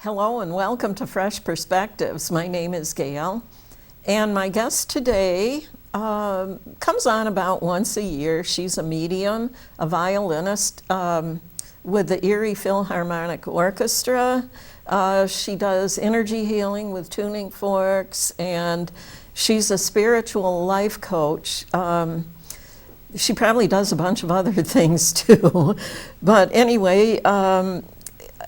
Hello and welcome to Fresh Perspectives. My name is Gail, and my guest today comes on about once a year. She's a medium, a violinist with the Erie Philharmonic Orchestra. She does energy healing with tuning forks, and she's a spiritual life coach. She probably does a bunch of other things too. But anyway,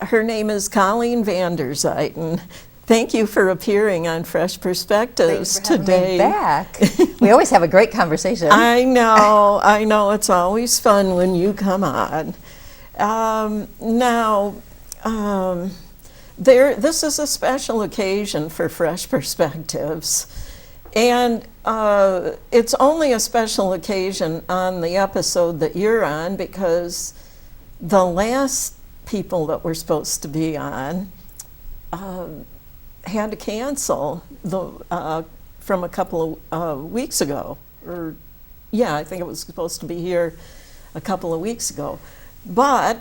her name is Colleen Vanderzyden. Thank you for appearing on Fresh Perspectives today. Thanks for having me back. We always have a great conversation. I know. It's always fun when you come on. This is a special occasion for Fresh Perspectives. And it's only a special occasion on the episode that you're on because the last people that were supposed to be on had to cancel from a couple of weeks ago. I think it was supposed to be here a couple of weeks ago. But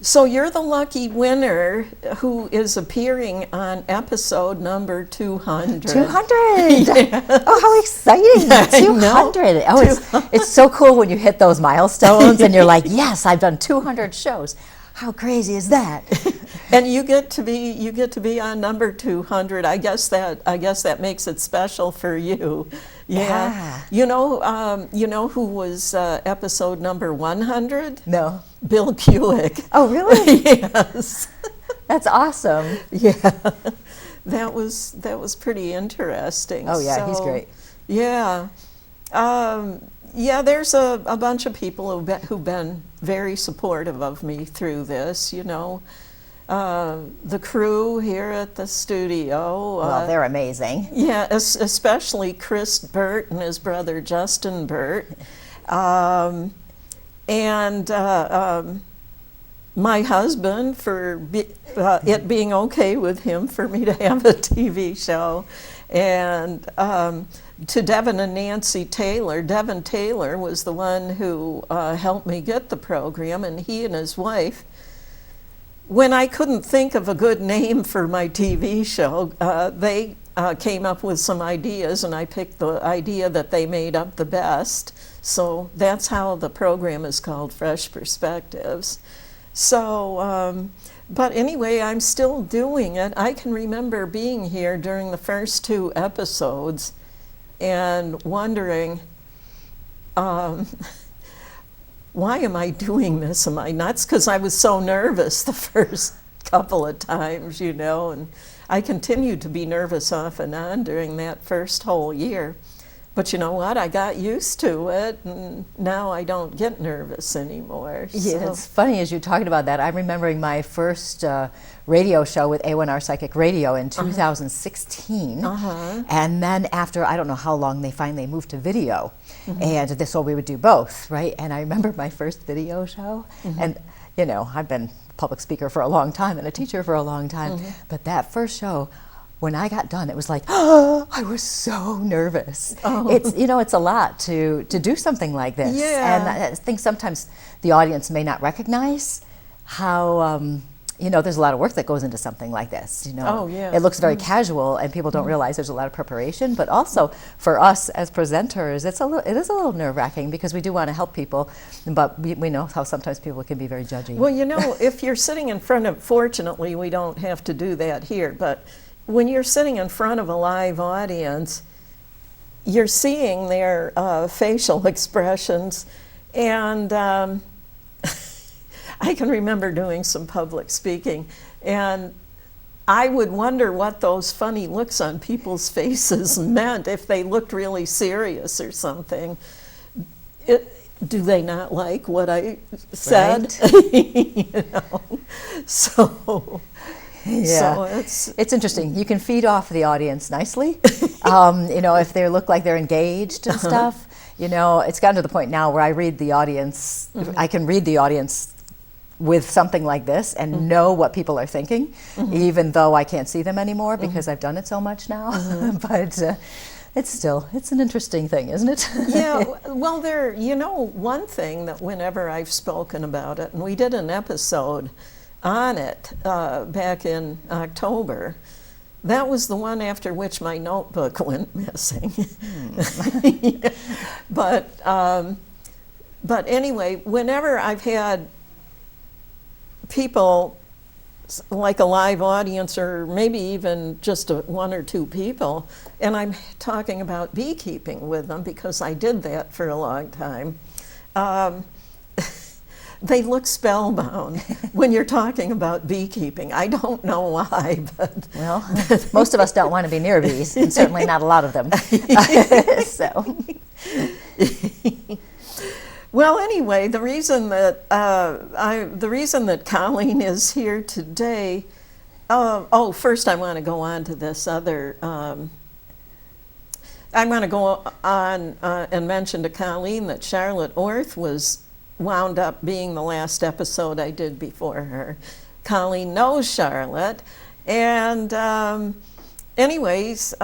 so you're the lucky winner who is appearing on episode number 200. 200! Yeah. Oh, how exciting! 200! Oh, it's so cool when you hit those milestones and you're like, yes, I've done 200 shows. How crazy is that? And you get to be on number 200. I guess that makes it special for you. Yeah. You know who was episode number 100? No. Bill Kuick. Oh, really? Yes. That's awesome. Yeah. That was pretty interesting. Oh yeah, he's great. Yeah. There's a bunch of people who've been very supportive of me through this, the crew here at the studio. Well, they're amazing. Yeah, especially Chris Burt and his brother Justin Burt. And my husband for it being okay with him for me to have a TV show. And to Devin and Nancy Taylor. Devin Taylor was the one who helped me get the program, and he and his wife, when I couldn't think of a good name for my TV show, they came up with some ideas, and I picked the idea that they made up the best. So that's how the program is called Fresh Perspectives. So, but anyway, I'm still doing it. I can remember being here during the first 2 episodes and wondering, why am I doing this? Am I nuts? Because I was so nervous the first couple of times, and I continued to be nervous off and on during that first whole year. But you know what? I got used to it, and now I don't get nervous anymore. Yeah, it's funny as you're talking about that. I'm remembering my first radio show with A1R Psychic Radio in 2016. And then after, I don't know how long, they finally moved to video. And so we would do both, right? And I remember my first video show, and I've been a public speaker for a long time and a teacher for a long time, but that first show, when I got done, it was like, oh, I was so nervous. Oh. It's a lot to do something like this. Yeah. And I think sometimes the audience may not recognize how, there's a lot of work that goes into something like this. Oh, yeah. It looks very casual, and people don't realize there's a lot of preparation. But also for us as presenters, it is a little nerve-wracking because we do want to help people, but we know how sometimes people can be very judgy. Well, if you're sitting in front of, fortunately, we don't have to do that here, but when you're sitting in front of a live audience, you're seeing their facial expressions, and I can remember doing some public speaking, and I would wonder what those funny looks on people's faces meant, if they looked really serious or something. Do they not like what I said? Right. So... Yeah, so it's interesting. You can feed off the audience nicely. If they look like they're engaged and stuff. It's gotten to the point now where I read the audience. I can read the audience with something like this and know what people are thinking, even though I can't see them anymore because I've done it so much now. But it's an interesting thing, isn't it? Yeah. Well, one thing that whenever I've spoken about it, and we did an episode on it back in October. That was the one after which my notebook went missing. But anyway, whenever I've had people, like a live audience or maybe even just one or two people, and I'm talking about beekeeping with them because I did that for a long time, they look spellbound when you're talking about beekeeping. I don't know why, but... Well, most of us don't want to be near bees, and certainly not a lot of them. So. Well, anyway, the reason that Colleen is here today. First I want to go on to this other. I want to go on and mention to Colleen that Charlotte Orth wound up being the last episode I did before her. Colleen knows Charlotte, and anyways,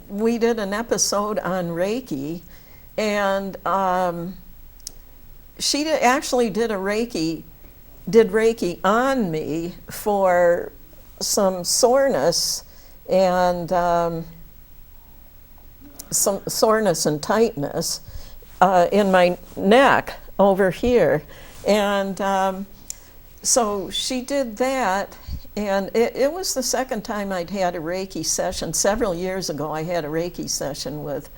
we did an episode on Reiki, and she actually did Reiki on me for some soreness and some soreness and tightness in my neck over here. And so she did that, and it was the second time I'd had a Reiki session. Several years ago I had a Reiki session with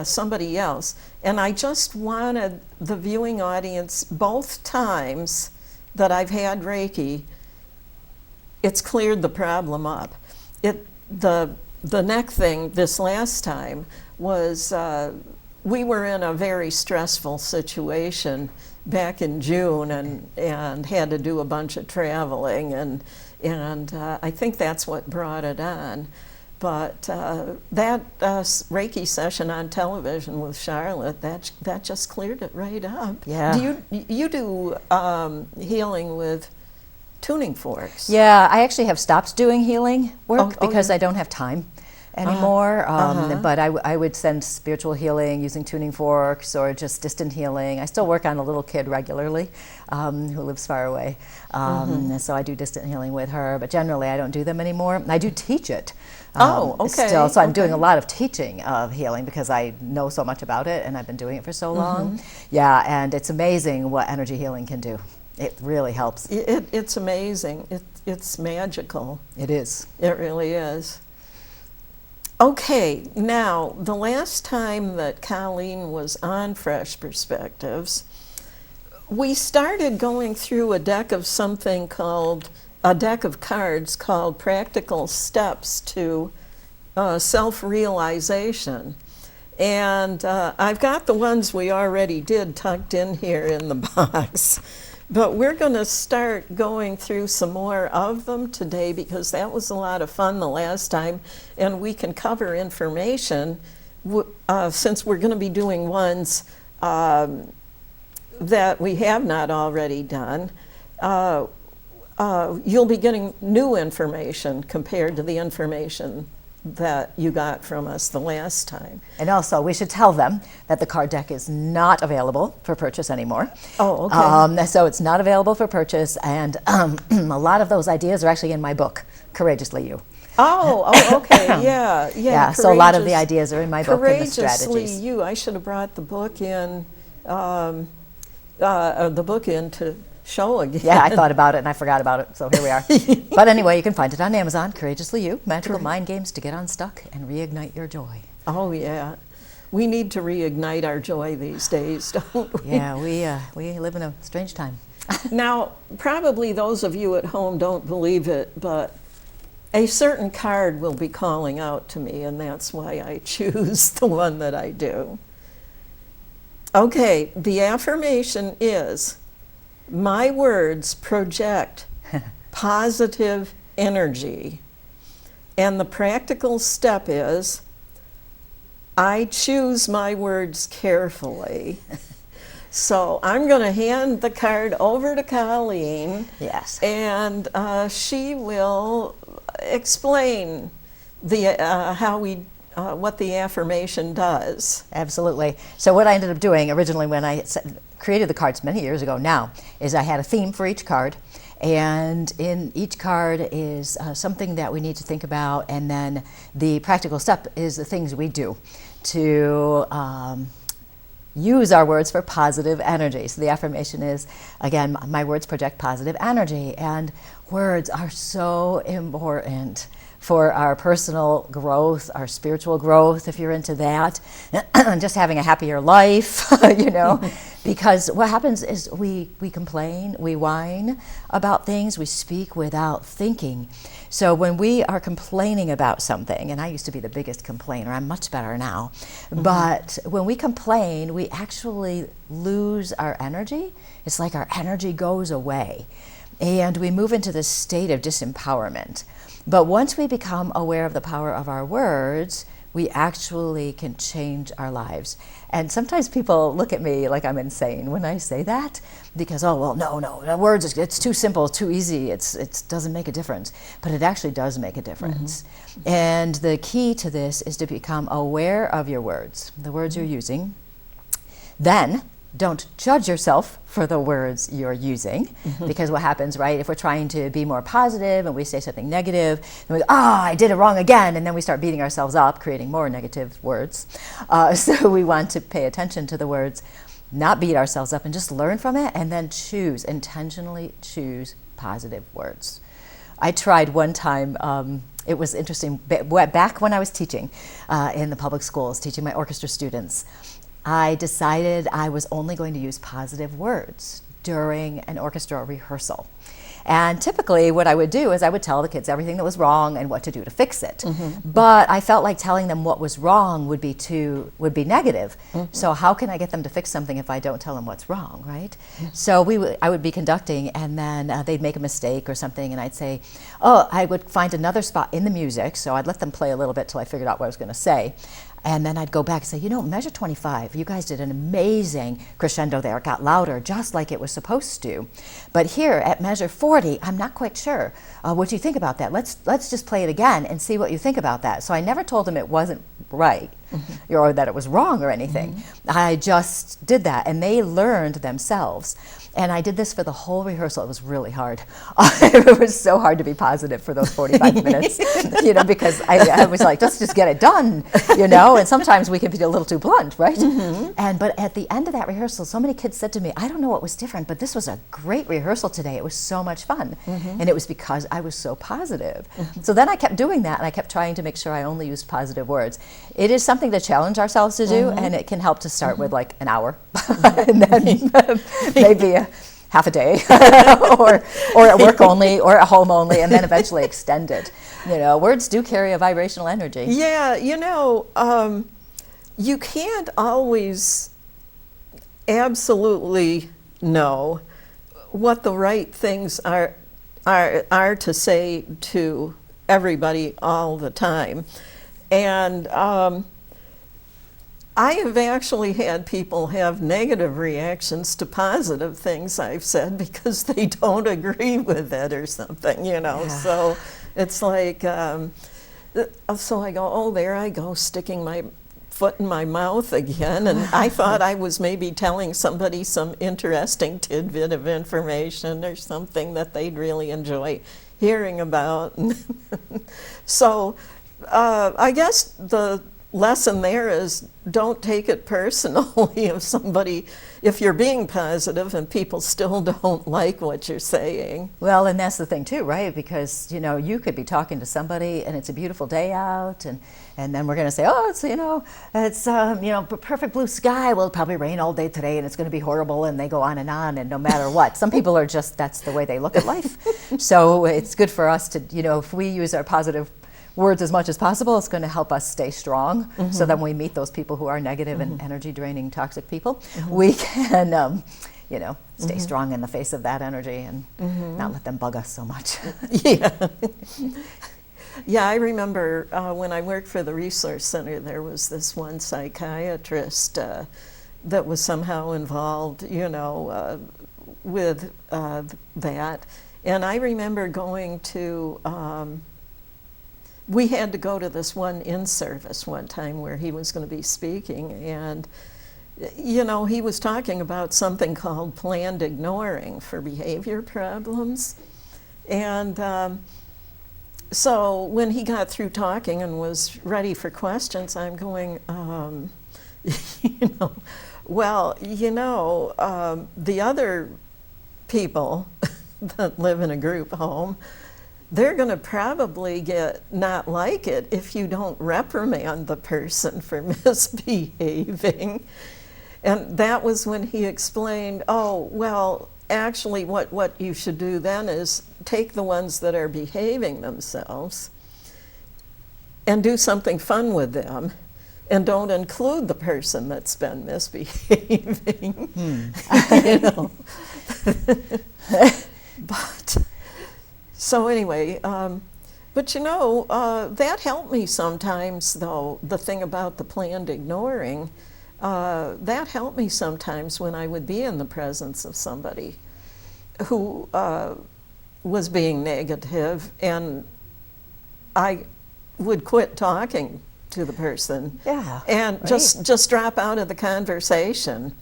somebody else, and I just wanted the viewing audience, both times that I've had Reiki, it's cleared the problem up. The neck thing this last time was, we were in a very stressful situation back in June and had to do a bunch of traveling, and I think that's what brought it on. But that Reiki session on television with Charlotte, that just cleared it right up. Yeah. Do you do healing with tuning forks? Yeah, I actually have stopped doing healing work Oh, because yeah. I don't have time anymore. But I would send spiritual healing using tuning forks or just distant healing. I still work on a little kid regularly who lives far away. So I do distant healing with her, but generally I don't do them anymore. I do teach it. Okay. Still, so I'm doing a lot of teaching of healing because I know so much about it and I've been doing it for so long. Yeah, and it's amazing what energy healing can do. It really helps. It's amazing. It's magical. It is. It really is. Okay, now the last time that Colleen was on Fresh Perspectives, we started going through a deck of cards called Practical Steps to Self-Realization. And I've got the ones we already did tucked in here in the box. But we're going to start going through some more of them today because that was a lot of fun the last time. And we can cover information since we're going to be doing ones that we have not already done. You'll be getting new information compared to the information that you got from us the last time. And also, we should tell them that the card deck is not available for purchase anymore. Oh, okay. So it's not available for purchase, and a lot of those ideas are actually in my book, Courageously You. Oh, okay, yeah. Yeah, so a lot of the ideas are in my book and the Courageously strategies. You. I should have brought the book in to show again. Yeah, I thought about it and I forgot about it, so here we are. But anyway, you can find it on Amazon, Courageously You, Magical Mind Games to get unstuck and reignite your joy. Oh, yeah. We need to reignite our joy these days, don't we? Yeah, we live in a strange time. Now, probably those of you at home don't believe it, but a certain card will be calling out to me, and that's why I choose the one that I do. Okay, the affirmation is, my words project positive energy. And the practical step is, I choose my words carefully. So I'm going to hand the card over to Colleen. Yes. And she will explain what the affirmation does. Absolutely. So what I ended up doing originally when I created the cards many years ago now is I had a theme for each card, And in each card is something that we need to think about, and then the practical step is the things we do to use our words for positive energy. So the affirmation is, again, my words project positive energy, and words are so important for our personal growth, our spiritual growth, if you're into that, just having a happier life, you know, because what happens is we complain, we whine about things, we speak without thinking. So when we are complaining about something, and I used to be the biggest complainer, I'm much better now, but when we complain, we actually lose our energy. It's like our energy goes away, and we move into this state of disempowerment. But once we become aware of the power of our words, we actually can change our lives. And sometimes people look at me like I'm insane when I say that, because, oh, well, no, the words, it's too simple, it's too easy, it doesn't make a difference. But it actually does make a difference. And the key to this is to become aware of your words, the words you're using. Then, don't judge yourself for the words you're using, because what happens, right, if we're trying to be more positive and we say something negative, and we go, I did it wrong again, and then we start beating ourselves up, creating more negative words. So we want to pay attention to the words, not beat ourselves up, and just learn from it, and then intentionally choose positive words. I tried one time, it was interesting, back when I was teaching in the public schools, teaching my orchestra students, I decided I was only going to use positive words during an orchestra rehearsal. And typically what I would do is I would tell the kids everything that was wrong and what to do to fix it. But I felt like telling them what was wrong would be negative. So how can I get them to fix something if I don't tell them what's wrong, right? So I would be conducting, and then they'd make a mistake or something, and I'd say, I would find another spot in the music, so I'd let them play a little bit till I figured out what I was going to say. And then I'd go back and say, measure 25, you guys did an amazing crescendo there. It got louder, just like it was supposed to. But here at measure 40, I'm not quite sure. What do you think about that? Let's just play it again and see what you think about that. So I never told them it wasn't right or that it was wrong or anything. I just did that, and they learned themselves. And I did this for the whole rehearsal. It was really hard. It was so hard to be positive for those 45 minutes, because I was like, let's just get it done, and sometimes we can be a little too blunt, right? But at the end of that rehearsal, so many kids said to me, I don't know what was different, but this was a great rehearsal today. It was so much fun. And it was because I was so positive. So then I kept doing that, and I kept trying to make sure I only used positive words. It is something to challenge ourselves to do, and it can help to start with like an hour, and then maybe half a day, or at work only, or at home only, and then eventually extend it. Words do carry a vibrational energy. Yeah, you can't always absolutely know what the right things are to say to everybody all the time. And I have actually had people have negative reactions to positive things I've said because they don't agree with it or something, Yeah. So it's like, so I go, there I go, sticking my foot in my mouth again. And I thought I was maybe telling somebody some interesting tidbit of information or something that they'd really enjoy hearing about. So I guess the lesson there is don't take it personally if you're being positive and people still don't like what you're saying. Well, and that's the thing too, right? Because you could be talking to somebody and it's a beautiful day out, and then we're going to say, it's perfect blue sky. Well, it'll probably rain all day today and it's going to be horrible, and they go on, and no matter what. Some people are just, that's the way they look at life. So it's good for us to, if we use our positive words as much as possible, it's going to help us stay strong, so that when we meet those people who are negative and energy draining, toxic people, we can stay strong in the face of that energy and not let them bug us so much. Yeah, I remember when I worked for the Resource Center, there was this one psychiatrist that was somehow involved, with that. And I remember going to we had to go to this one in-service one time where he was going to be speaking, and he was talking about something called planned ignoring for behavior problems. And so when he got through talking and was ready for questions, I'm going, the other people that live in a group home, they're going to probably not like it if you don't reprimand the person for misbehaving. And that was when he explained, actually what you should do then is take the ones that are behaving themselves and do something fun with them, and don't include the person that's been misbehaving. But so anyway, that helped me sometimes, though, the thing about the planned ignoring, that helped me sometimes when I would be in the presence of somebody who was being negative, and I would quit talking to the person and right. just drop out of the conversation,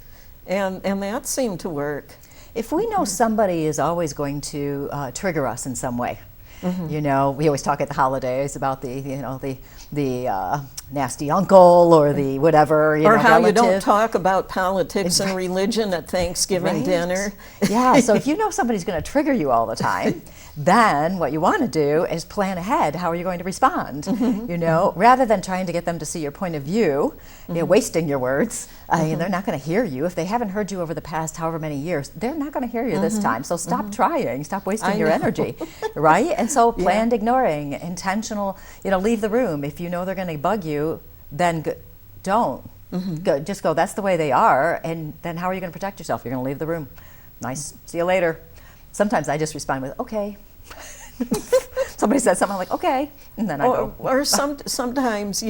and that seemed to work. If we know somebody is always going to trigger us in some way, we always talk at the holidays about the nasty uncle or the whatever, or how relative. You don't talk about politics and religion at Thanksgiving dinner. Yeah, so if you know somebody's going to trigger you all the time, then what you want to do is plan ahead. How are you going to respond? Rather than trying to get them to see your point of view, wasting your words. They're not going to hear you. If they haven't heard you over the past however many years, they're not going to hear you this time. So stop trying. Stop wasting your energy, right? And so planned ignoring, intentional, leave the room. If you know they're going to bug you, then don't. Just go, that's the way they are, and then how are you going to protect yourself? You're going to leave the room. Nice, see you later. Sometimes I just respond with, okay. Somebody says something, I'm like, okay, and then I go. Or sometimes, sometimes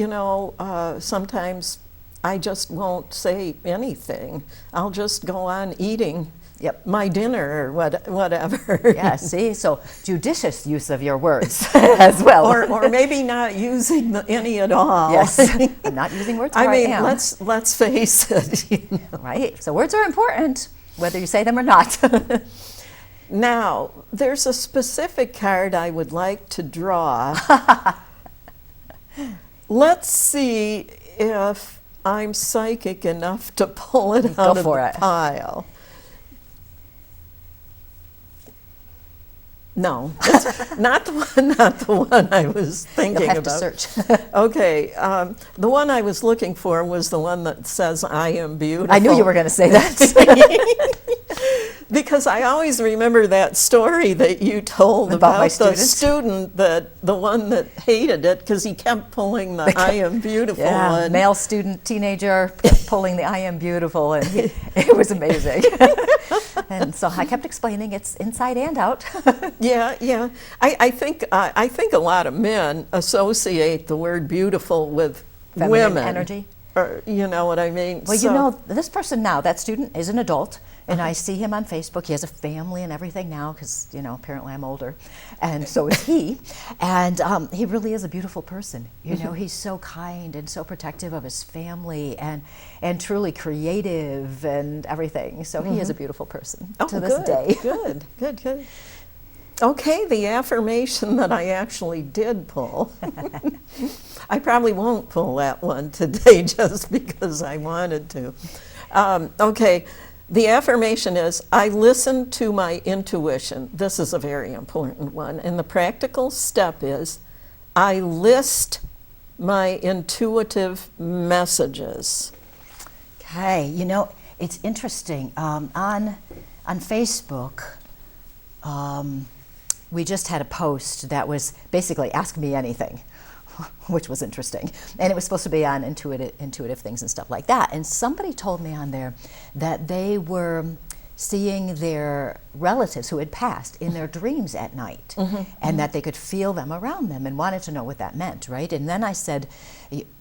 I just won't say anything. I'll just go on eating my dinner or whatever. Yeah, see, so judicious use of your words as well. Or maybe not using any at all. Yes, I'm not using words. Let's face it. Right, so words are important, whether you say them or not. Now, there's a specific card I would like to draw. Let's see if I'm psychic enough to pull it out of the pile. No, it's not the one I was thinking You'll have about. to search. Okay, the one I was looking for was the one that says "I am beautiful." I knew you were going to say that. Because I always remember that story that you told about the student, the one that hated it because he kept pulling the "I am beautiful." Yeah, male student, teenager, kept pulling the "I am beautiful," and it was amazing. And so I kept explaining it's inside and out. Yeah. I think a lot of men associate the word beautiful with feminine women. Energy. Or, you know what I mean? Well, this person now, that student is an adult, and I see him on Facebook. He has a family and everything now because, apparently I'm older, and so is he. And he really is a beautiful person. He's so kind and so protective of his family and truly creative and everything. So he is a beautiful person to this day. Good. Okay, the affirmation that I actually did pull. I probably won't pull that one today just because I wanted to. Okay, the affirmation is, I listen to my intuition. This is a very important one. And the practical step is, I list my intuitive messages. Okay, it's interesting. On Facebook, we just had a post that was basically ask me anything, which was interesting. And it was supposed to be on intuitive things and stuff like that. And somebody told me on there that they were seeing their relatives who had passed in their dreams at night, and that they could feel them around them and wanted to know what that meant, right? And then I said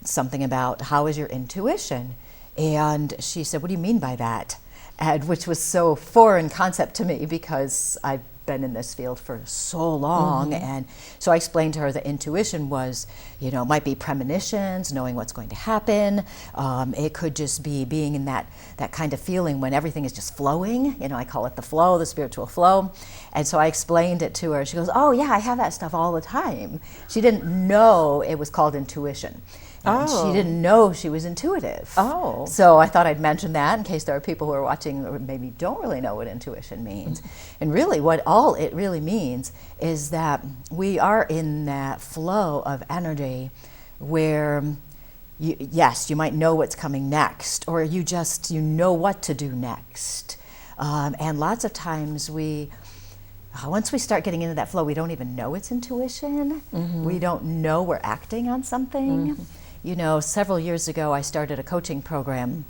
something about, how is your intuition? And she said, what do you mean by that? And which was so foreign concept to me because I've been in this field for so long. And so I explained to her that intuition was, might be premonitions, knowing what's going to happen. It could just be being in that kind of feeling when everything is just flowing. I call it the flow, the spiritual flow. And so I explained it to her. She goes, oh yeah, I have that stuff all the time. She didn't know it was called intuition. And she didn't know she was intuitive. Oh. So I thought I'd mention that in case there are people who are watching or maybe don't really know what intuition means. And really what all it really means is that we are in that flow of energy where yes, you might know what's coming next, or you know what to do next. And lots of times once we start getting into that flow, we don't even know it's intuition. We don't know we're acting on something. Several years ago, I started a coaching program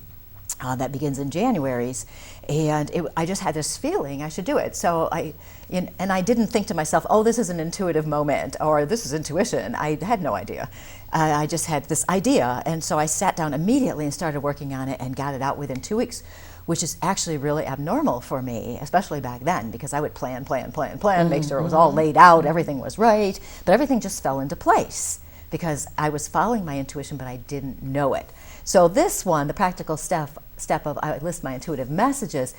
that begins in January's, and I just had this feeling I should do it. So I didn't think to myself, oh, this is an intuitive moment, or this is intuition. I had no idea. I just had this idea, and so I sat down immediately and started working on it and got it out within 2 weeks, which is actually really abnormal for me, especially back then, because I would plan, make sure it was all laid out, everything was right, but everything just fell into place because I was following my intuition, but I didn't know it. So this one, the practical step of I list my intuitive messages,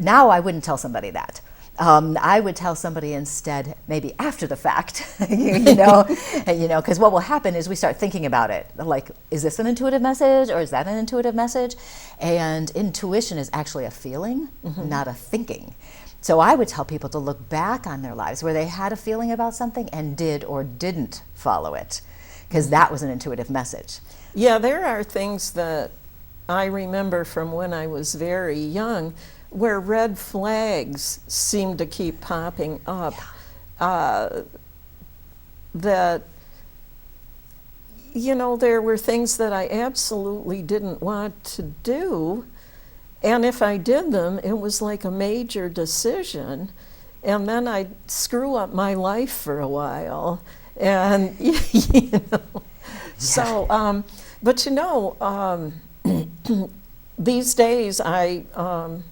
now I wouldn't tell somebody that. I would tell somebody instead, maybe after the fact, because what will happen is we start thinking about it. Like, is this an intuitive message or is that an intuitive message? And intuition is actually a feeling, not a thinking. So I would tell people to look back on their lives where they had a feeling about something and did or didn't follow it, because that was an intuitive message. Yeah, there are things that I remember from when I was very young where red flags seem to keep popping up. That, there were things that I absolutely didn't want to do. And if I did them, it was like a major decision. And then I'd screw up my life for a while. And, so, but these days the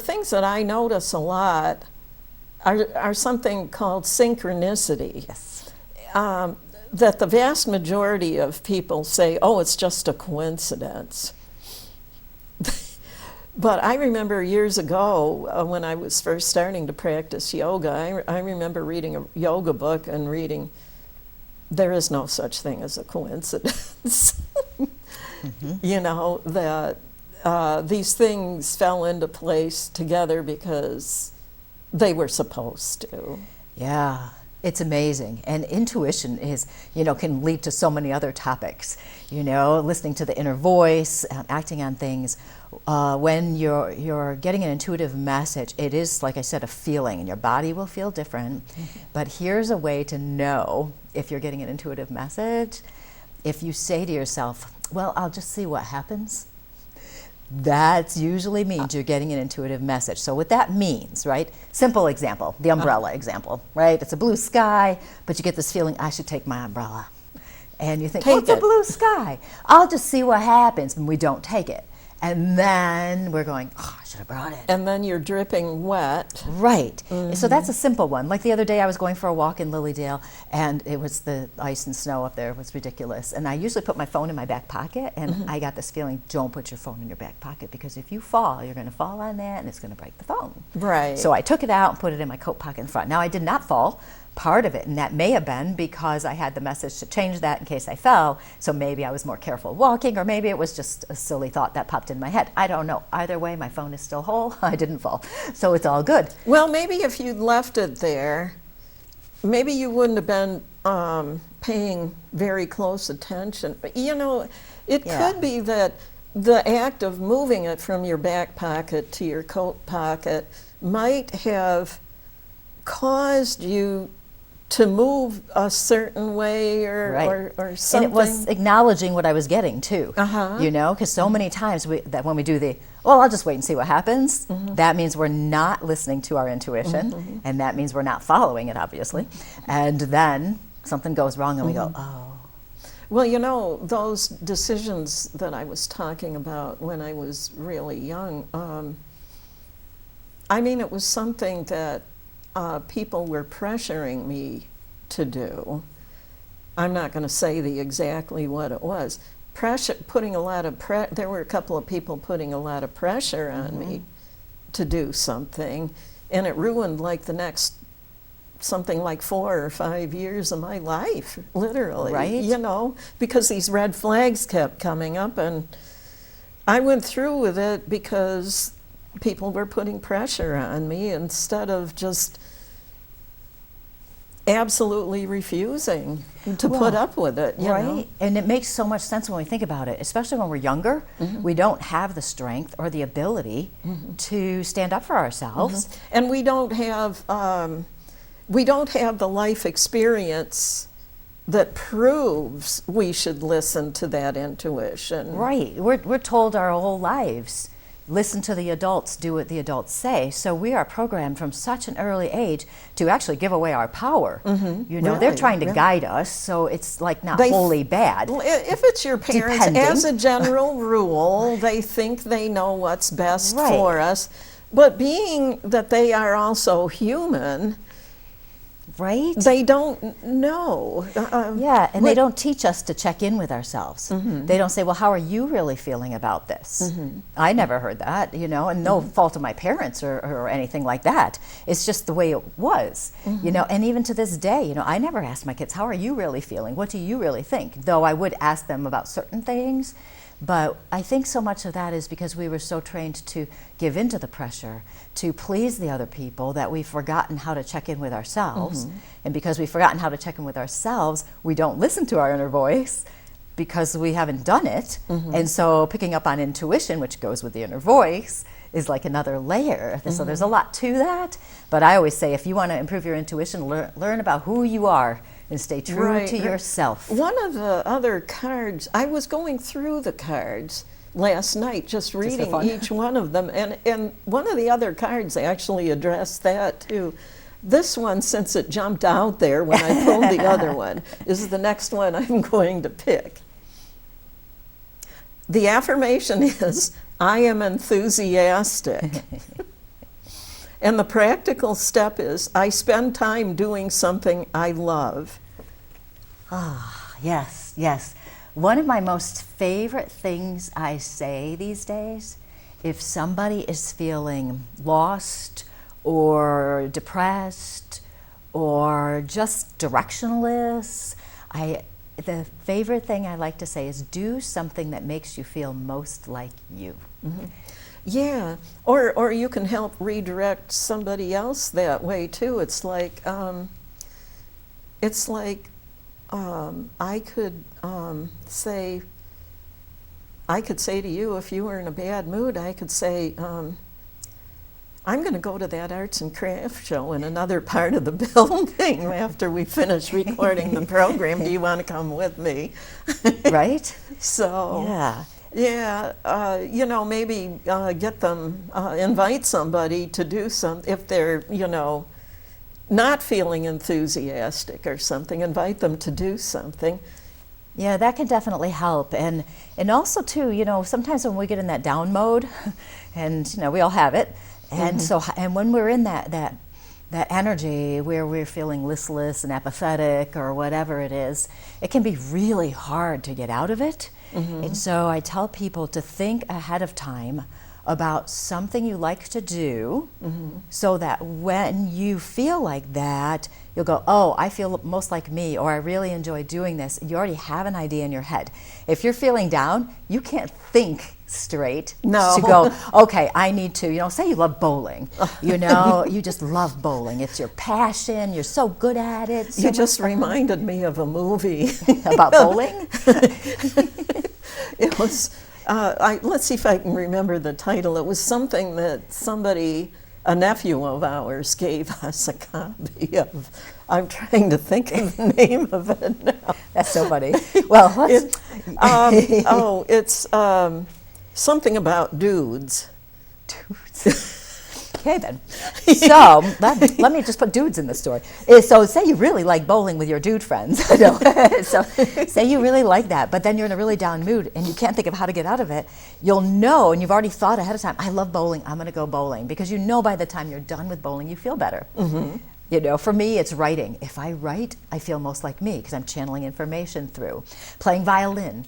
things that I notice a lot are something called synchronicity. Yes. That the vast majority of people say, oh, it's just a coincidence. But I remember years ago when I was first starting to practice yoga, I remember reading a yoga book and reading, there is no such thing as a coincidence. That these things fell into place together because they were supposed to. Yeah, it's amazing. And intuition is, can lead to so many other topics. Listening to the inner voice, acting on things. When you're getting an intuitive message, it is, like I said, a feeling, and your body will feel different. But here's a way to know if you're getting an intuitive message. If you say to yourself, well, I'll just see what happens, that usually means you're getting an intuitive message. So what that means, right? Simple example, the umbrella example, right? It's a blue sky, but you get this feeling, I should take my umbrella. And you think, it's a blue sky. I'll just see what happens, and we don't take it. And then we're going, oh, I should have brought it. And then you're dripping wet. Right. So that's a simple one. Like the other day I was going for a walk in Lilydale, and it was the ice and snow up there. It was ridiculous. And I usually put my phone in my back pocket, and I got this feeling, don't put your phone in your back pocket, because if you fall, you're going to fall on that, and it's going to break the phone. Right. So I took it out and put it in my coat pocket in front. Now, I did not fall. Part of it, and that may have been because I had the message to change that in case I fell, so maybe I was more careful walking, or maybe it was just a silly thought that popped in my head. I don't know. Either way, my phone is still whole. I didn't fall, so it's all good. Well, maybe if you'd left it there, maybe you wouldn't have been paying very close attention. But it could be that the act of moving it from your back pocket to your coat pocket might have caused you to move a certain way or something. And it was acknowledging what I was getting too, because so many times that when we do I'll just wait and see what happens, that means we're not listening to our intuition, and that means we're not following it, obviously. And then something goes wrong and we go, oh. Well, those decisions that I was talking about when I was really young, it was something that people were pressuring me to do. I'm not going to say exactly what it was. Putting a lot of there were a couple of people putting a lot of pressure on me to do something, and it ruined like the next something like 4 or 5 years of my life, literally. Right. You know, because these red flags kept coming up, and I went through with it because people were putting pressure on me instead of just absolutely refusing to put up with it, you know? And it makes so much sense when we think about it, especially when we're younger. We don't have the strength or the ability to stand up for ourselves. And we don't have the life experience that proves we should listen to that intuition. Right. We're told our whole lives, listen to the adults, do what the adults say. So we are programmed from such an early age to actually give away our power. You know, they're trying to guide us, so it's like not wholly bad. If it's your parents, as a general rule, they think they know what's best for us. But being that they are also human, they don't know. And they don't teach us to check in with ourselves. They don't say, well, how are you really feeling about this? I never heard that, you know, and no fault of my parents or anything like that. It's just the way it was, you know, and even to this day, you know, I never asked my kids, how are you really feeling? What do you really think? Though I would ask them about certain things. But I think so much of that is because we were so trained to give into the pressure, to please the other people, that we've forgotten how to check in with ourselves. And because we've forgotten how to check in with ourselves, we don't listen to our inner voice because we haven't done it. And so picking up on intuition, which goes with the inner voice, is like another layer. So there's a lot to that. But I always say, if you want to improve your intuition, learn about who you are and stay true to yourself. One of the other cards, I was going through the cards last night, just reading each one of them, and one of the other cards actually addressed that too. This one, since it jumped out there when I pulled the other one, is the next one I'm going to pick. The affirmation is, I am enthusiastic. And the practical step is, I spend time doing something I love. Yes, yes. One of my most favorite things I say these days, if somebody is feeling lost or depressed or just directionless, the favorite thing I like to say is, do something that makes you feel most like you. Yeah, or you can help redirect somebody else that way too. It's like I could say to you, if you were in a bad mood, I could say, I'm going to go to that arts and crafts show in another part of the building after we finish recording the program. Do you want to come with me? Right? So yeah, you know, maybe get them, invite somebody to do something. If they're, you know, not feeling enthusiastic or something, invite them to do something. Yeah, that can definitely help. And also too, you know, sometimes when we get in that down mode, and you know, we all have it, and and when we're in that energy where we're feeling listless and apathetic or whatever it is, it can be really hard to get out of it. And so I tell people to think ahead of time about something you like to do, so that when you feel like that, you'll go, oh, I feel most like me, or I really enjoy doing this. You already have an idea in your head. If you're feeling down, you can't think straight to go, okay, I need to, you know, say you love bowling. You know, you just love bowling. It's your passion. You're so good at it. So you just reminded me of a movie. About bowling? It was... let's see if I can remember the title. It was something that somebody, a nephew of ours, gave us a copy of. I'm trying to think of the name of it now. That's so funny. Well, it's something about dudes. Dudes. Okay, then. So let me just put dudes in the story. So say you really like bowling with your dude friends. No. So say you really like that, but then you're in a really down mood and you can't think of how to get out of it. You'll know, and you've already thought ahead of time, I love bowling, I'm going to go bowling. Because you know by the time you're done with bowling, you feel better. Mm-hmm. You know, for me, it's writing. If I write, I feel most like me because I'm channeling information through. Playing violin.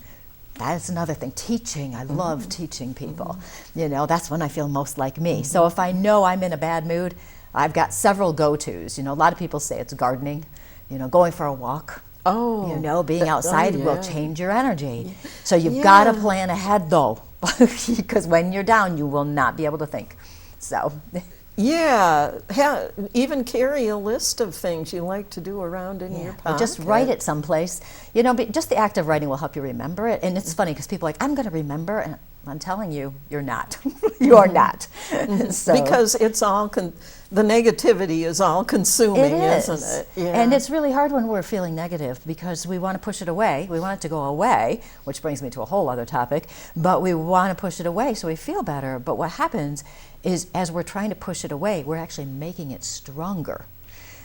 That's another thing. Teaching, I love teaching people. You know, that's when I feel most like me. So if I know I'm in a bad mood, I've got several go-tos. You know, a lot of people say it's gardening, you know, going for a walk. Oh. You know, being outside yeah. will change your energy. So you've got to plan ahead, though, because when you're down, you will not be able to think. So. Yeah, even carry a list of things you like to do around in your pocket. Just write it someplace. You know, just the act of writing will help you remember it. And it's funny because people are like, I'm going to remember, and I'm telling you, you're not. You are not. So, because it's all, the negativity is all consuming, isn't it? Yeah. And it's really hard when we're feeling negative because we want to push it away. We want it to go away, which brings me to a whole other topic. But we want to push it away so we feel better. But what happens is as we're trying to push it away, we're actually making it stronger.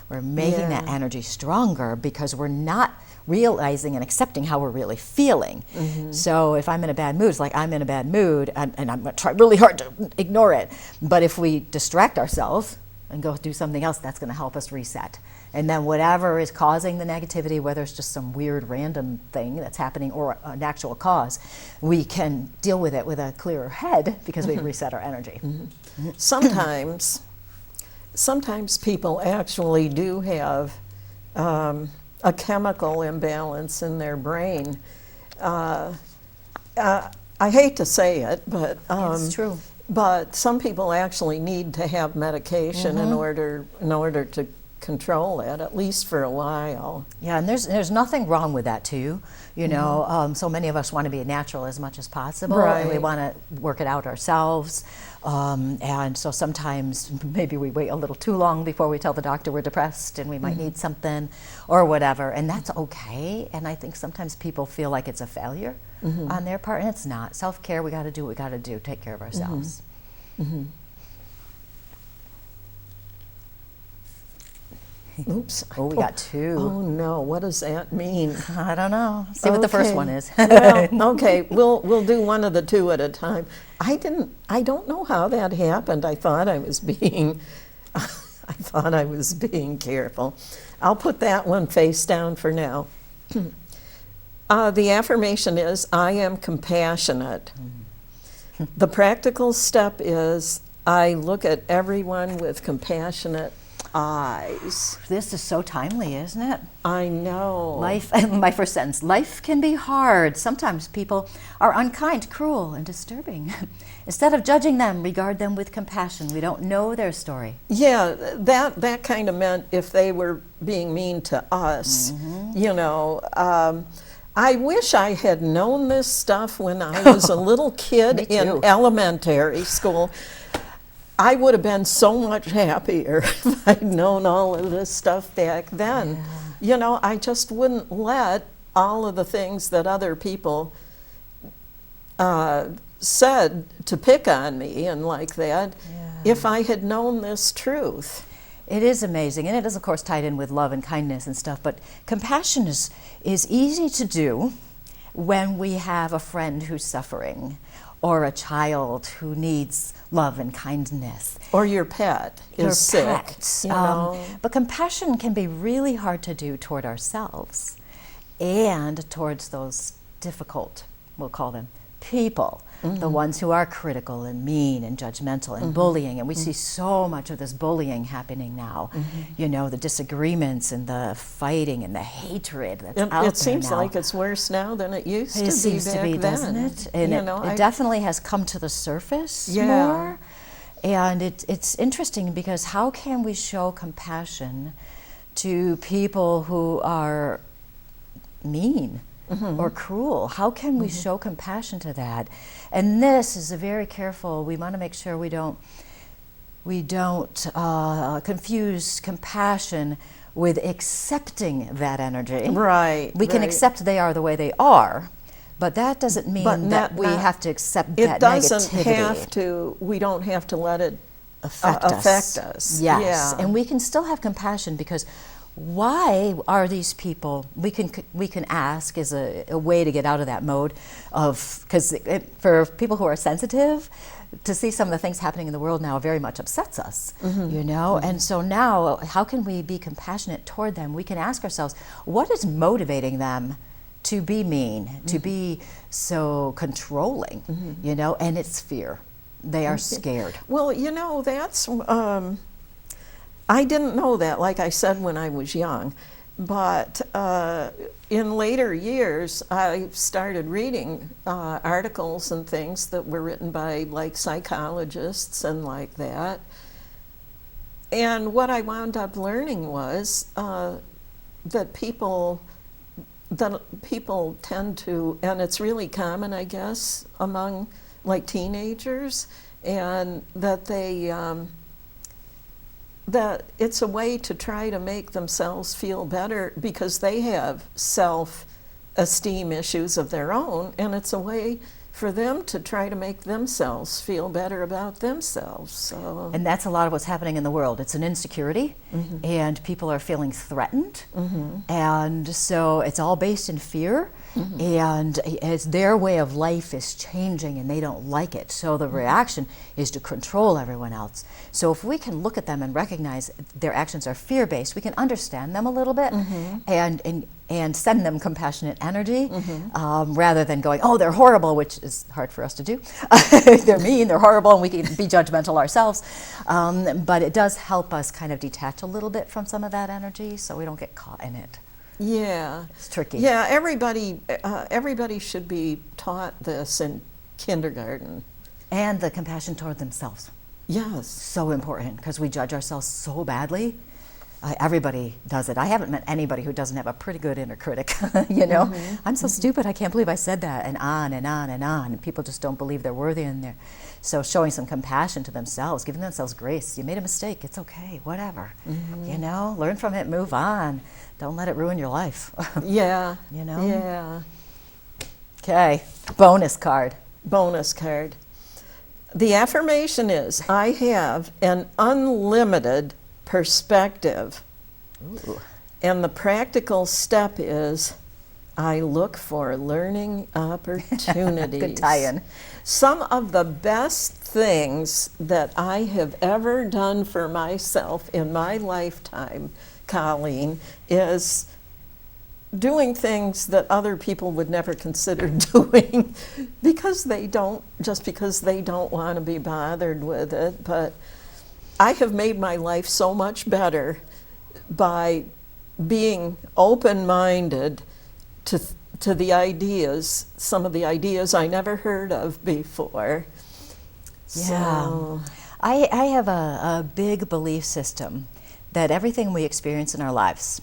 We're making that energy stronger because we're not realizing and accepting how we're really feeling. So if I'm in a bad mood, it's like I'm in a bad mood and I'm going to try really hard to ignore it. But if we distract ourselves and go do something else, that's going to help us reset. And then whatever is causing the negativity, whether it's just some weird random thing that's happening or an actual cause, we can deal with it with a clearer head because we reset our energy. Sometimes people actually do have a chemical imbalance in their brain. I hate to say it, but It's true. But some people actually need to have medication in order to control it, at least for a while. Yeah, and there's nothing wrong with that too. You know, so many of us want to be natural as much as possible, and we want to work it out ourselves. And so sometimes maybe we wait a little too long before we tell the doctor we're depressed and we might need something or whatever, and that's okay. And I think sometimes people feel like it's a failure on their part, and it's not. Self-care, we got to do what we got to do, take care of ourselves. Oops. Oh, we got two. Oh no, what does that mean? I don't know. See what the first one is. Well, okay, we'll do one of the two at a time. I don't know how that happened. I thought I was being careful. I'll put that one face down for now. The affirmation is, I am compassionate. The practical step is, I look at everyone with compassionate eyes. This is so timely, isn't it? I know. Life, my first sentence, life can be hard. Sometimes people are unkind, cruel, and disturbing. Instead of judging them, regard them with compassion. We don't know their story. Yeah, that kind of meant if they were being mean to us, you know. I wish I had known this stuff when I was a little kid in elementary school. I would have been so much happier if I'd known all of this stuff back then. Yeah. You know, I just wouldn't let all of the things that other people said to pick on me and like that if I had known this truth. It is amazing, and it is, of course, tied in with love and kindness and stuff, but compassion is easy to do when we have a friend who's suffering or a child who needs love and kindness. Or your pet is sick. Pet. But compassion can be really hard to do toward ourselves and towards those difficult, we'll call them, people. The ones who are critical and mean and judgmental and bullying. And we see so much of this bullying happening now. You know, the disagreements and the fighting and the hatred that's out there now. It seems like it's worse now than it used to be. It seems to be, doesn't it? And it definitely has come to the surface more. And it's interesting because how can we show compassion to people who are mean or cruel? How can we show compassion to that? And this is a very careful, we want to make sure we don't confuse compassion with accepting that energy. Right. We can accept they are the way they are, but that doesn't mean that we have to accept that negativity. We don't have to let it affect us. affect us. Yes, Yeah. and we can still have compassion because why are these people? We can ask is a way to get out of that mode of, because for people who are sensitive, to see some of the things happening in the world now very much upsets us, you know. And so now, how can we be compassionate toward them? We can ask ourselves, what is motivating them to be mean, to be so controlling, you know? And it's fear. They are scared. Well, you know, that's, I didn't know that, like I said, when I was young. But in later years, I started reading articles and things that were written by, like, psychologists and like that. And what I wound up learning was that people tend to, and it's really common, I guess, among, like, teenagers, and that they that it's a way to try to make themselves feel better because they have self-esteem issues of their own, and it's a way for them to try to make themselves feel better about themselves. So, And that's a lot of what's happening in the world. It's an insecurity, and people are feeling threatened, and so it's all based in fear. And as their way of life is changing and they don't like it, so the reaction is to control everyone else. So if we can look at them and recognize their actions are fear-based, we can understand them a little bit and send them compassionate energy, rather than going, oh, they're horrible, which is hard for us to do. They're mean, they're horrible, and we can be judgmental ourselves. But it does help us kind of detach a little bit from some of that energy so we don't get caught in it. yeah. It's tricky. Yeah, everybody should be taught this in kindergarten. And the compassion toward themselves. Yes. So important, because we judge ourselves so badly. Everybody does it. I haven't met anybody who doesn't have a pretty good inner critic, you know? I'm so stupid, I can't believe I said that, and on and on and on. And people just don't believe they're worthy in there. So showing some compassion to themselves, giving themselves grace. You made a mistake, it's okay, whatever. You know, learn from it, move on. Don't let it ruin your life. Yeah. You know? Yeah. Okay, bonus card. Bonus card. The affirmation is, I have an unlimited perspective. Ooh. And the practical step is, I look for learning opportunities. Good tie-in. Some of the best things that I have ever done for myself in my lifetime, Colleen, is doing things that other people would never consider doing because they don't want to be bothered with it. But I have made my life so much better by being open-minded to the ideas, some of the ideas I never heard of before. Yeah. So, I have a big belief system that everything we experience in our lives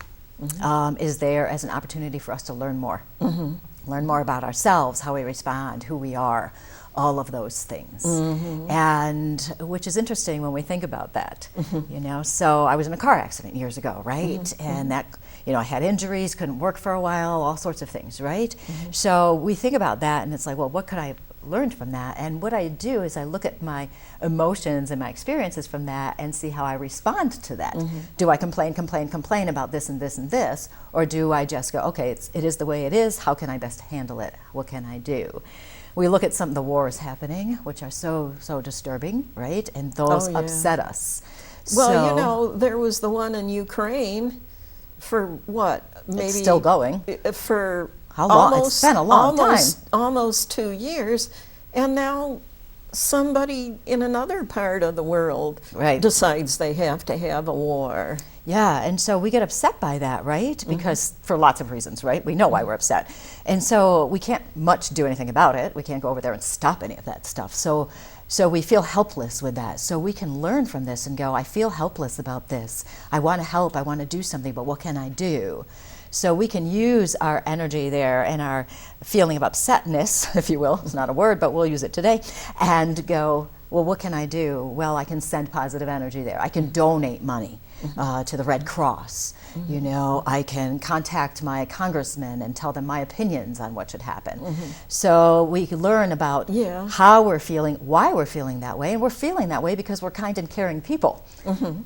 is there as an opportunity for us to learn more. Learn more about ourselves, how we respond, who we are, all of those things. And which is interesting when we think about that, you know. So I was in a car accident years ago, right? And that, you know, I had injuries, couldn't work for a while, all sorts of things, right? So we think about that and it's like, well, what could I have learned from that? And what I do is I look at my emotions and my experiences from that and see how I respond to that. Do I complain about this and this and this? Or do I just go, okay, it is the way it is, how can I best handle it? What can I do? We look at some of the wars happening, which are so disturbing, right? And those upset us. well, you know, there was the one in Ukraine for what? Maybe it's still going. For How long? It's been a long time. Almost 2 years, and now somebody in another part of the world decides they have to have a war. Yeah, and so we get upset by that, right? Because for lots of reasons, right? We know why we're upset. And so we can't much do anything about it. We can't go over there and stop any of that stuff. So we feel helpless with that. So we can learn from this and go, I feel helpless about this. I want to help, I want to do something, but what can I do? So we can use our energy there and our feeling of upsetness, if you will, it's not a word, but we'll use it today, and go, well, what can I do? Well, I can send positive energy there. I can donate money to the Red Cross. You know, I can contact my congressman and tell them my opinions on what should happen. So we can learn about how we're feeling, why we're feeling that way, and we're feeling that way because we're kind and caring people,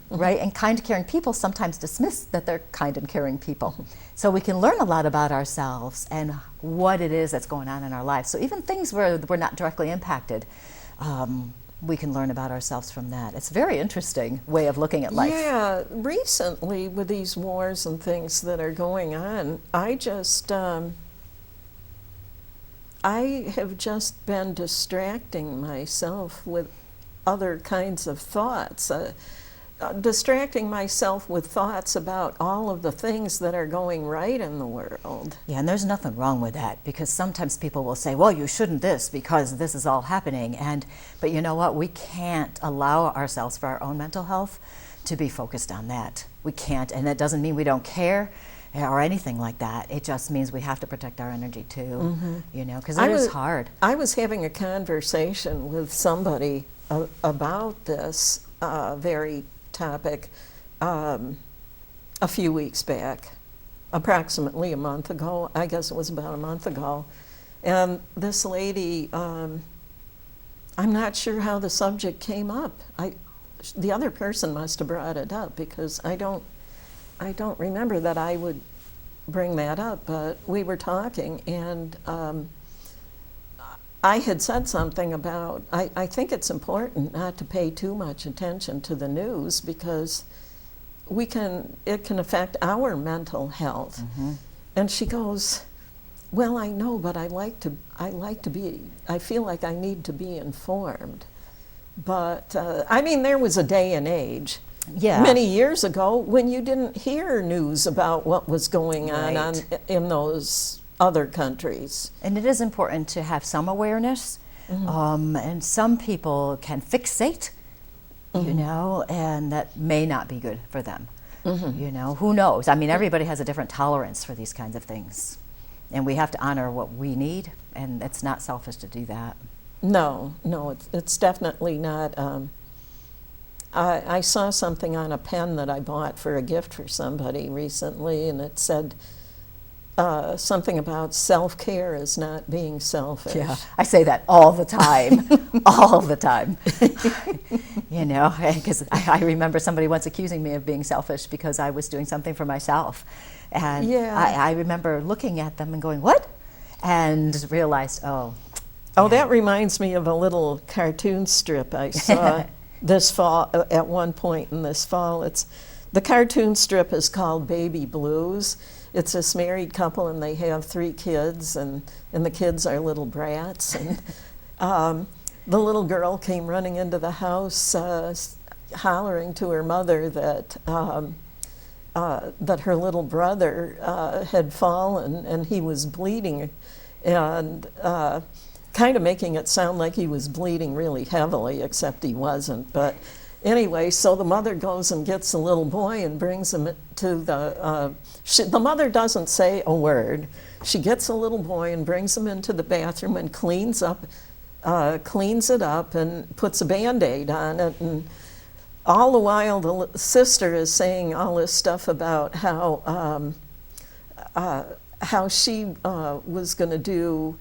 right? And kind and caring people sometimes dismiss that they're kind and caring people. So we can learn a lot about ourselves and what it is that's going on in our lives. So even things where we're not directly impacted, we can learn about ourselves from that. It's a very interesting way of looking at life. Yeah, recently with these wars and things that are going on, I have just been distracting myself with other kinds of thoughts. Distracting myself with thoughts about all of the things that are going right in the world. Yeah, and there's nothing wrong with that, because sometimes people will say, well, you shouldn't this because this is all happening. But you know what? We can't allow ourselves, for our own mental health, to be focused on that. We can't, and that doesn't mean we don't care or anything like that. It just means we have to protect our energy too, you know, because it is hard. I was having a conversation with somebody about this very topic a few weeks back, approximately a month ago. I guess it was about a month ago. And this lady, I'm not sure how the subject came up. The other person must have brought it up, because I don't remember that I would bring that up, but we were talking, and I had said something about, I think it's important not to pay too much attention to the news, because it can affect our mental health. And she goes, well, I know, but I feel like I need to be informed. But I mean, there was a day and age many years ago when you didn't hear news about what was going on in those other countries. And it is important to have some awareness, and some people can fixate, you know, and that may not be good for them. You know, who knows? I mean, everybody has a different tolerance for these kinds of things, and we have to honor what we need, and it's not selfish to do that. No, it's definitely not. I saw something on a pen that I bought for a gift for somebody recently, and it said something about self-care is not being selfish. Yeah, I say that all the time, all the time. You know, because I remember somebody once accusing me of being selfish because I was doing something for myself. And I remember looking at them and going, what? And realized, that reminds me of a little cartoon strip I saw this fall, at one point in this fall. The cartoon strip is called Baby Blues. It's this married couple, and they have 3 kids, and the kids are little brats. And the little girl came running into the house, hollering to her mother that her little brother had fallen and he was bleeding, and kind of making it sound like he was bleeding really heavily, except he wasn't. But anyway, so the mother goes and gets the little boy and brings him to the mother doesn't say a word. She gets a little boy and brings him into the bathroom and cleans it up and puts a Band-Aid on it. And all the while the sister is saying all this stuff about how she was going to do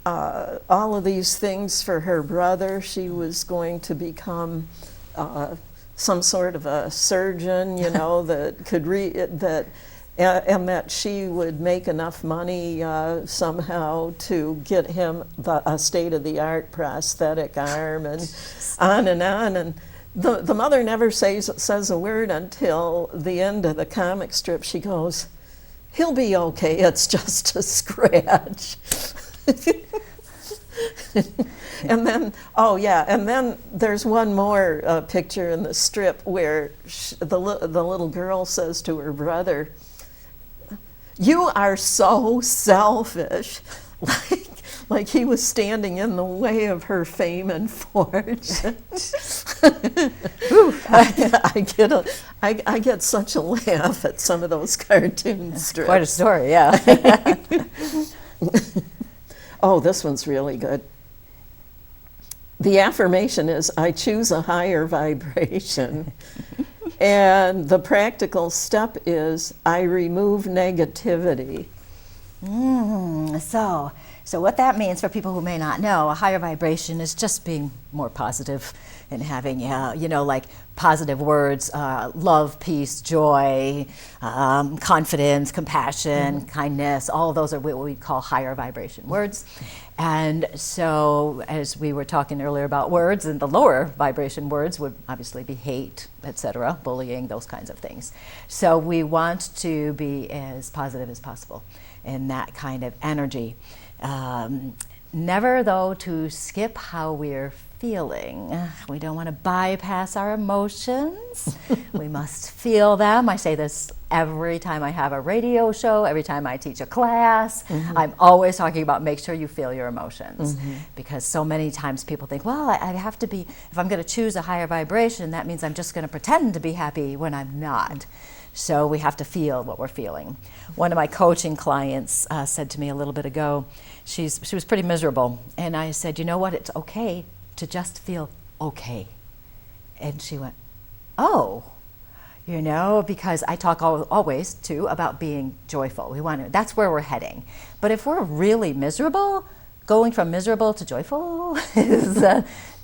all of these things for her brother. She was going to become some sort of a surgeon, you know, that could and that she would make enough money somehow to get him a state-of-the-art prosthetic arm, and on and on. And the mother never says a word until the end of the comic strip. She goes, "He'll be okay, it's just a scratch." And then, and then there's one more picture in the strip where the little girl says to her brother, "You are so selfish," like he was standing in the way of her fame and fortune. I get such a laugh at some of those cartoon strips. Quite a story, yeah. Oh, this one's really good. The affirmation is, I choose a higher vibration. And the practical step is, I remove negativity. So what that means for people who may not know, a higher vibration is just being more positive and having, like positive words, love, peace, joy, confidence, compassion, kindness. All of those are what we call higher vibration words. And so as we were talking earlier about words, and the lower vibration words would obviously be hate, etc., bullying, those kinds of things. So we want to be as positive as possible in that kind of energy. Never, though, to skip how we're feeling. We don't want to bypass our emotions. We must feel them. I say this every time I have a radio show, every time I teach a class. I'm always talking about make sure you feel your emotions. Because so many times people think, well, I have to be, if I'm going to choose a higher vibration, that means I'm just going to pretend to be happy when I'm not. So we have to feel what we're feeling. One of my coaching clients said to me a little bit ago, she was pretty miserable. And I said, you know what, it's okay to just feel okay. And she went, oh, because I talk always too about being joyful. That's where we're heading. But if we're really miserable, going from miserable to joyful is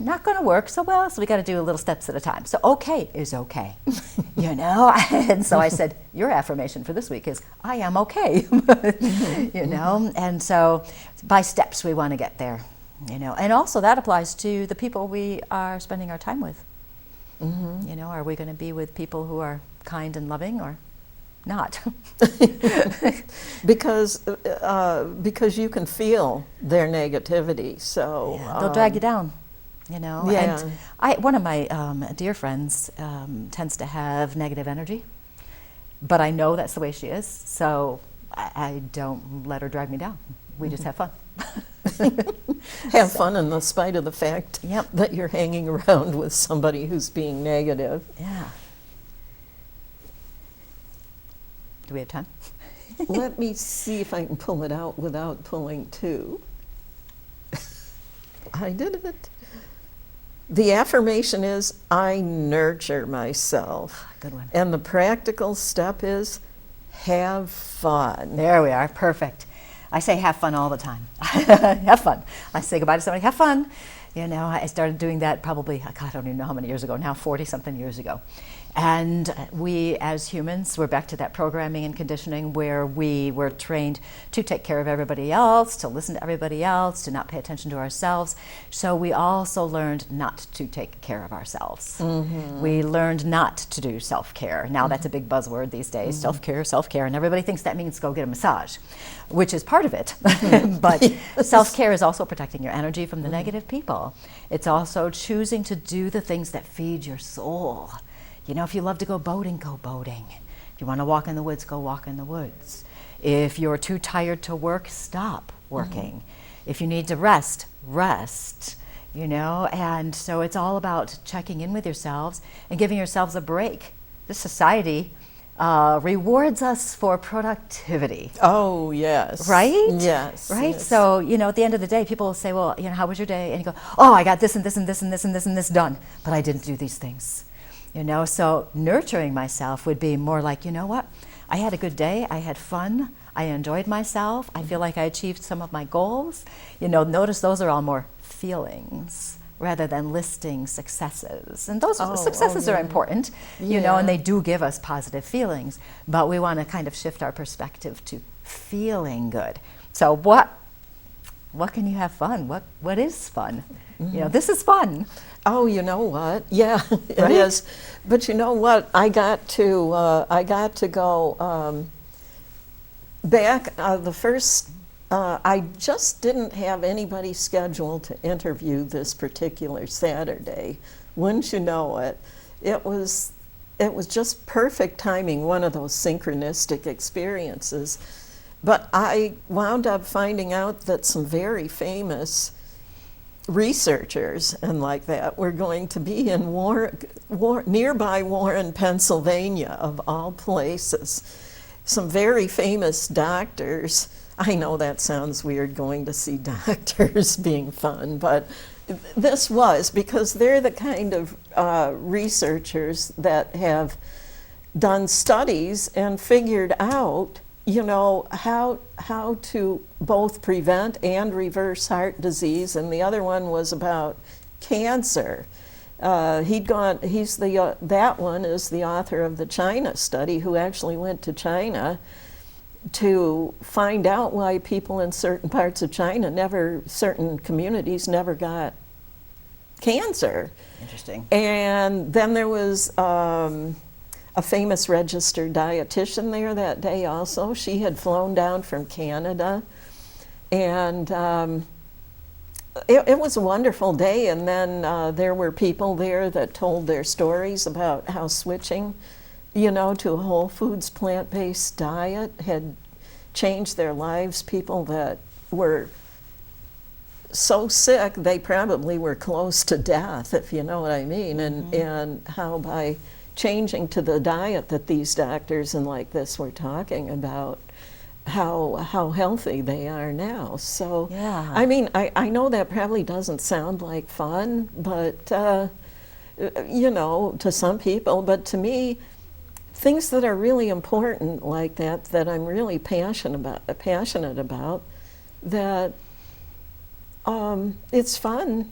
not going to work so well, so we got to do little steps at a time. So okay is okay, And so I said, your affirmation for this week is, I am okay, And so by steps we want to get there, And also that applies to the people we are spending our time with. Are we going to be with people who are kind and loving or not? Because you can feel their negativity, so they'll drag you down, Yeah. And one of my dear friends tends to have negative energy, but I know that's the way she is, so I don't let her drag me down. We just have fun. Have fun in spite of the fact that you're hanging around with somebody who's being negative. Yeah. Do we have time? Let me see if I can pull it out without pulling two. I did it. The affirmation is, I nurture myself. Good one. And the practical step is, have fun. There we are. Perfect. I say have fun all the time. Have fun. I say goodbye to somebody, have fun. I started doing that probably, I don't even know how many years ago now, 40-something years ago. And we, as humans, we're back to that programming and conditioning where we were trained to take care of everybody else, to listen to everybody else, to not pay attention to ourselves. So we also learned not to take care of ourselves. We learned not to do self-care. Now that's a big buzzword these days, self-care, and everybody thinks that means go get a massage, which is part of it. But self-care is also protecting your energy from the negative people. It's also choosing to do the things that feed your soul. If you love to go boating, go boating. If you want to walk in the woods, go walk in the woods. If you're too tired to work, stop working. If you need to rest, rest. And so it's all about checking in with yourselves and giving yourselves a break. This society rewards us for productivity. Oh, yes. Right? Yes. Right? Yes. So, at the end of the day, people will say, well, how was your day? And you go, oh, I got this and this and this and this and this and this done, but I didn't do these things. So nurturing myself would be more like, what? I had a good day. I had fun. I enjoyed myself. I feel like I achieved some of my goals. Notice those are all more feelings rather than listing successes. And those successes are important, and they do give us positive feelings. But we want to kind of shift our perspective to feeling good. So what can you have fun? What is fun? This is fun. Oh, you know what? Yeah, it is. But you know what? I got to go back the first. I just didn't have anybody scheduled to interview this particular Saturday. Wouldn't you know it? It was just perfect timing. One of those synchronistic experiences. But I wound up finding out that some very famous researchers and like that were going to be in nearby Warren, Pennsylvania, of all places. Some very famous doctors. I know that sounds weird, going to see doctors being fun, but this was, because they're the kind of researchers that have done studies and figured out, how to both prevent and reverse heart disease, and the other one was about cancer. That one is the author of the China study, who actually went to China to find out why people in certain parts of China certain communities never got cancer. Interesting. And then there was a famous registered dietitian there that day also. She had flown down from Canada, and it was a wonderful day. And then there were people there that told their stories about how switching, to a whole foods plant-based diet had changed their lives. People that were so sick they probably were close to death, if you know what I mean. And how by changing to the diet that these doctors and like this were talking about, how healthy they are now. So, yeah. I mean, I know that probably doesn't sound like fun, but, to some people, but to me, things that are really important like that I'm really passionate about, that it's fun.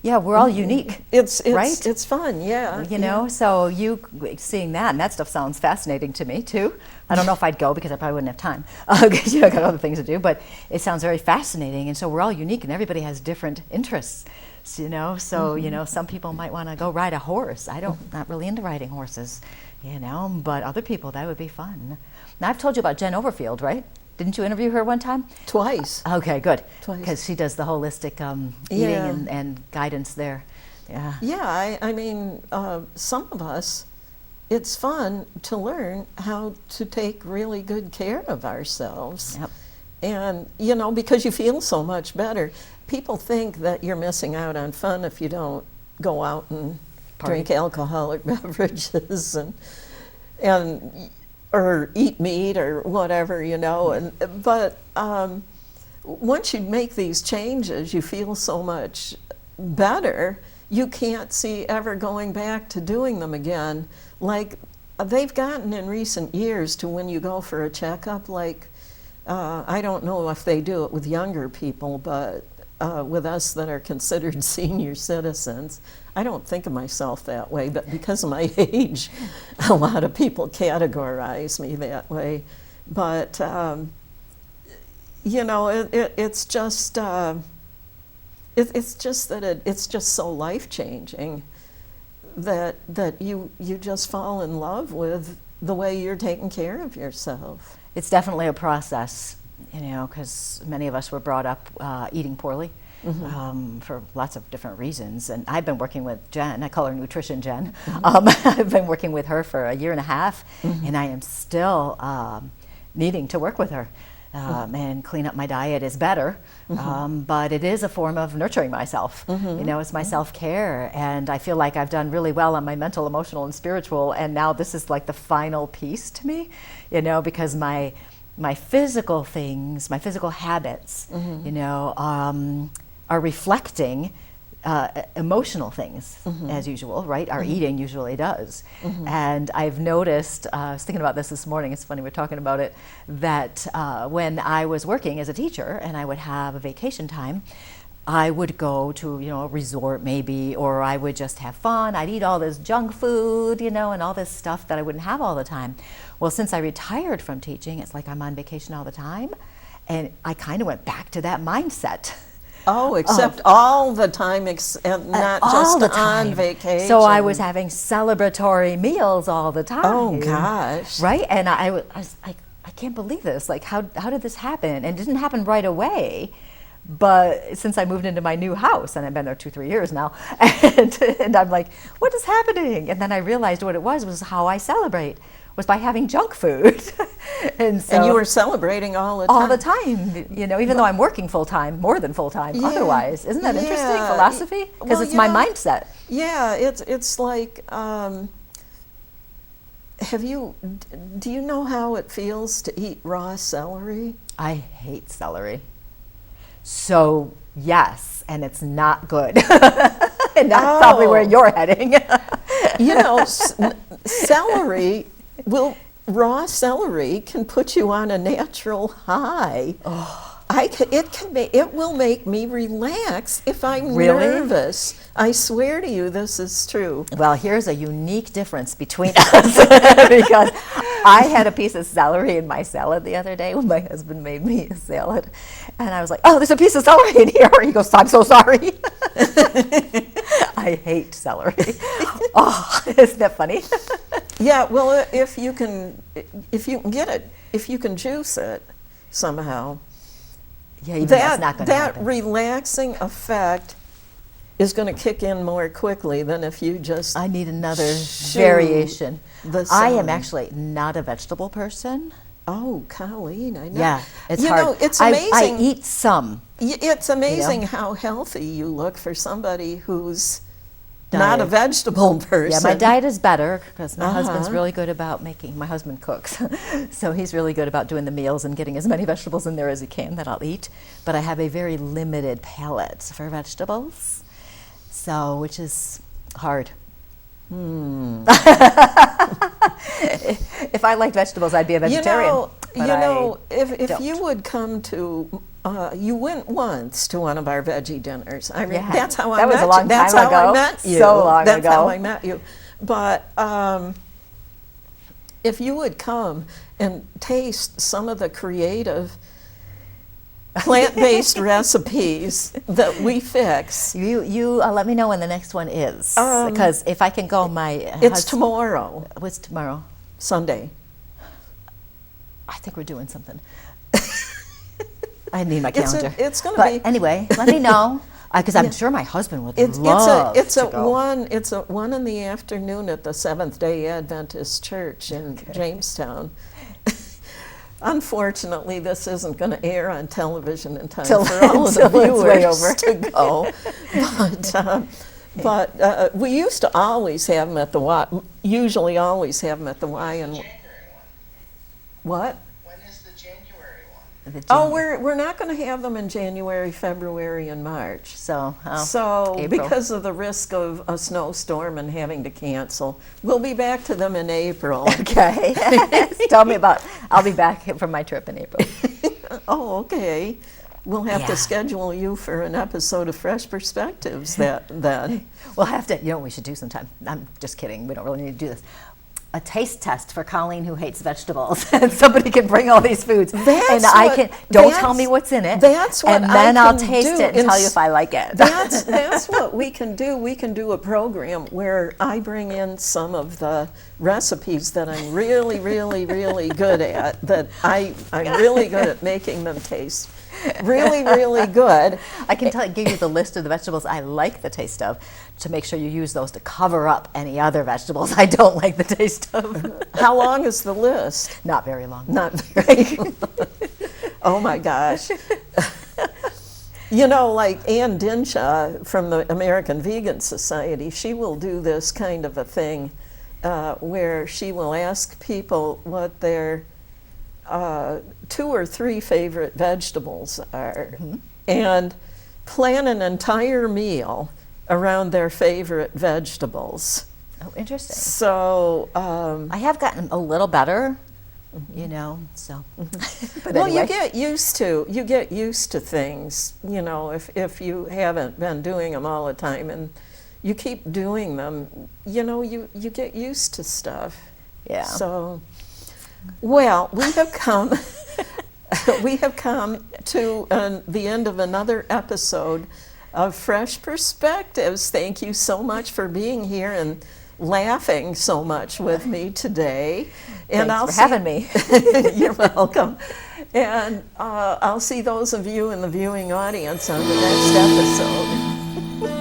Yeah, we're all unique. It's right? It's fun, yeah. So you seeing that, and that stuff sounds fascinating to me too. I don't know if I'd go because I probably wouldn't have time because I got other things to do. But it sounds very fascinating, and so we're all unique, and everybody has different interests. So some people might want to go ride a horse. Not really into riding horses, but other people, that would be fun. Now I've told you about Jen Overfield, right? Didn't you interview her one time? Twice. Okay, good. Twice. Because she does the holistic eating and guidance there. Yeah. Yeah, I mean, some of us, it's fun to learn how to take really good care of ourselves. Yep. And, because you feel so much better. People think that you're missing out on fun if you don't go out and drink alcoholic beverages and or eat meat or whatever, but once you make these changes, you feel so much better, you can't see ever going back to doing them again. Like, they've gotten in recent years to when you go for a checkup, like, I don't know if they do it with younger people, but with us that are considered senior citizens, I don't think of myself that way, but because of my age, a lot of people categorize me that way. But, it's just that it's just so life-changing that you just fall in love with the way you're taking care of yourself. It's definitely a process, because many of us were brought up eating poorly. For lots of different reasons. And I've been working with Jen, I call her Nutrition Jen. I've been working with her for a year and a half, and I am still needing to work with her. And clean up my diet is better, but it is a form of nurturing myself. It's my self-care, and I feel like I've done really well on my mental, emotional, and spiritual, and now this is like the final piece to me, because my physical things, my physical habits, are reflecting emotional things, as usual, right? Our eating usually does. And I've noticed, I was thinking about this morning, it's funny we're talking about it, that when I was working as a teacher and I would have a vacation time, I would go to, a resort maybe, or I would just have fun. I'd eat all this junk food, and all this stuff that I wouldn't have all the time. Well, since I retired from teaching, it's like I'm on vacation all the time. And I kind of went back to that mindset. Oh, except all the time, and not just on vacation. So I was having celebratory meals all the time. Oh, gosh. Right? And I was like, I can't believe this. Like, how did this happen? And it didn't happen right away. But since I moved into my new house, and I've been there 2-3 years now, and I'm like, what is happening? And then I realized what it was how I celebrate. Was by having junk food. And you were celebrating all the time. All the time, even though I'm working full-time, more than full-time otherwise. Isn't that interesting philosophy? Because it's my mindset. Yeah, it's like, do you know how it feels to eat raw celery? I hate celery. So Yes, and it's not good. And that's probably where you're heading. You know, celery raw celery can put you on a natural high. It will make me relax if I'm nervous. I swear to you, this is true. Well, here's a unique difference between us because I had a piece of celery in my salad the other day when my husband made me a salad, and I was like, "Oh, there's a piece of celery in here." He goes, "I'm so sorry." I hate celery. Oh, isn't that funny? Yeah, well, if you can get it, if you can juice it somehow. Yeah, even that's not going to happen. That relaxing effect is going to kick in more quickly than if you just. I need another variation. I am celery. actually not a vegetable person. Oh, Colleen, I know. Yeah, it's you hard. know, it's amazing. I eat some. It's amazing how healthy you look for somebody who's not a vegetable person. Yeah, my diet is better because my husband's really good about making. My husband cooks, so he's really good about doing the meals and getting as many vegetables in there as he can that I'll eat. But I have a very limited palate for vegetables, so which is hard. If I liked vegetables, I'd be a vegetarian. If you would come to, you went once to one of our veggie dinners. I mean, that's how I met you. That was a long time ago. That's how I met you. So long ago. That's how I met you. But if you would come and taste some of the creative plant-based recipes that we fix. You let me know when the next one is, because if I can go, it's tomorrow. What's tomorrow? Sunday. I think we're doing something. I need my calendar. It's going to be. But anyway, let me know, because I'm sure my husband would love to go. It's at 1 in the afternoon at the Seventh-day Adventist Church in Jamestown. Unfortunately, this isn't going to air on television in time for all of the viewers to go. But we used to always have them at the Y. Usually, always have them at the Y. And what? When is the January one? Oh, we're not going to have them in January, February, and March. So April. Because of the risk of a snowstorm and having to cancel, we'll be back to them in April. Okay. Tell me about. I'll be back from my trip in April. Oh, okay. We'll have to schedule you for an episode of Fresh Perspectives then. We'll have to. You know what we should do sometime? I'm just kidding. We don't really need to do this. A taste test for Colleen who hates vegetables, and somebody can bring all these foods, don't tell me what's in it. That's what and then I'll taste it and tell you if I like it. That's what we can do. We can do a program where I bring in some of the recipes that I'm really, really, really good at. That I'm really good at making them taste really, really good. I can give you the list of the vegetables I like the taste of, to make sure you use those to cover up any other vegetables I don't like the taste of. How long is the list? Not very long. Not very long. Oh my gosh. You know, like Ann Dinshaw from the American Vegan Society, she will do this kind of a thing where she will ask people what their 2 or 3 favorite vegetables are, and plan an entire meal around their favorite vegetables. Oh, interesting. So I have gotten a little better, you know. So, but well, anyway. you get used to things. You know, if you haven't been doing them all the time and you keep doing them, you know, you get used to stuff. Yeah. So. Well, we have come to the end of another episode of Fresh Perspectives. Thank you so much for being here and laughing so much with me today. And Thanks for having me. You're welcome. And I'll see those of you in the viewing audience on the next episode.